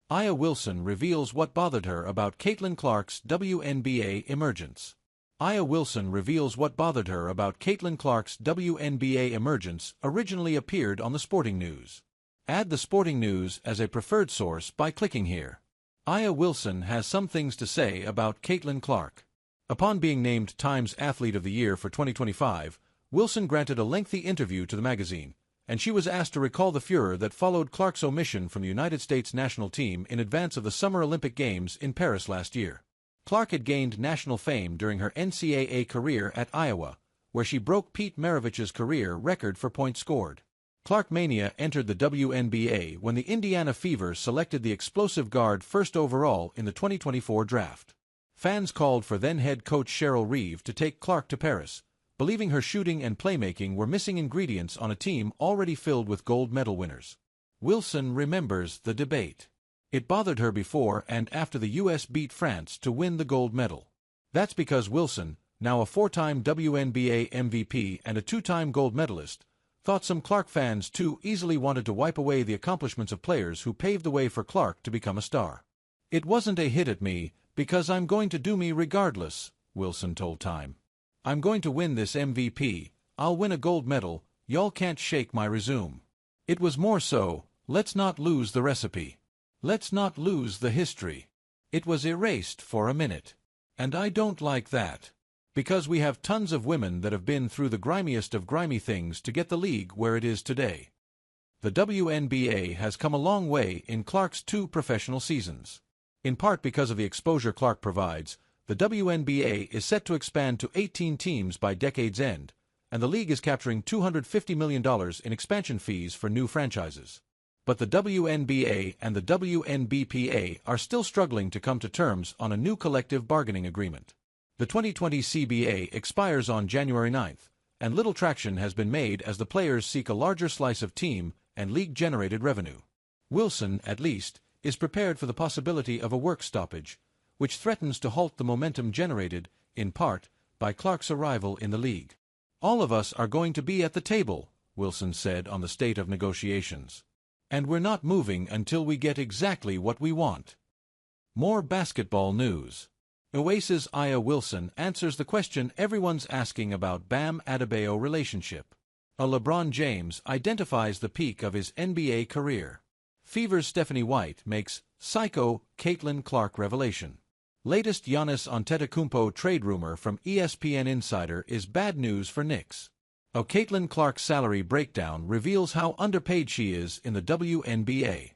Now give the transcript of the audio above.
Aya Wilson reveals what bothered her about Caitlin Clark's WNBA emergence. Aya Wilson reveals what bothered her about Caitlin Clark's WNBA emergence originally appeared on the Sporting News. Add the Sporting News as a preferred source by clicking here. Aya Wilson has some things to say about Caitlin Clark. Upon being named Times Athlete of the Year for 2025, Wilson granted a lengthy interview to the magazine, and she was asked to recall the furor that followed Clark's omission from the United States national team in advance of the Summer Olympic Games in Paris last year. Clark had gained national fame during her NCAA career at Iowa, where she broke Pete Maravich's career record for points scored. Clark mania entered the WNBA when the Indiana Fever selected the explosive guard first overall in the 2024 draft. Fans called for then-head coach Cheryl Reeve to take Clark to Paris, believing her shooting and playmaking were missing ingredients on a team already filled with gold medal winners. Wilson remembers the debate. It bothered her before and after the U.S. beat France to win the gold medal. That's because Wilson, now a four-time WNBA MVP and a two-time gold medalist, thought some Clark fans too easily wanted to wipe away the accomplishments of players who paved the way for Clark to become a star. "It wasn't a hit at me, because I'm going to do me regardless," Wilson told Time. "I'm going to win this MVP, I'll win a gold medal, y'all can't shake my resume. It was more so, let's not lose the recipe. Let's not lose the history. It was erased for a minute. And I don't like that. Because we have tons of women that have been through the grimiest of grimy things to get the league where it is today." The WNBA has come a long way in Clark's 2 professional seasons. In part because of the exposure Clark provides, the WNBA is set to expand to 18 teams by decade's end, and the league is capturing $250 million in expansion fees for new franchises. But the WNBA and the WNBPA are still struggling to come to terms on a new collective bargaining agreement. The 2020 CBA expires on January 9th, and little traction has been made as the players seek a larger slice of team and league-generated revenue. Wilson, at least, is prepared for the possibility of a work stoppage, which threatens to halt the momentum generated, in part, by Clark's arrival in the league. "All of us are going to be at the table," Wilson said on the state of negotiations. "And we're not moving until we get exactly what we want." More basketball news. Oasis' Aya Wilson answers the question everyone's asking about Bam Adebayo relationship. A LeBron James identifies the peak of his NBA career. Fever's Stephanie White makes psycho Caitlin Clark revelation. Latest Giannis Antetokounmpo trade rumor from ESPN Insider is bad news for Knicks. A Caitlin Clark salary breakdown reveals how underpaid she is in the WNBA.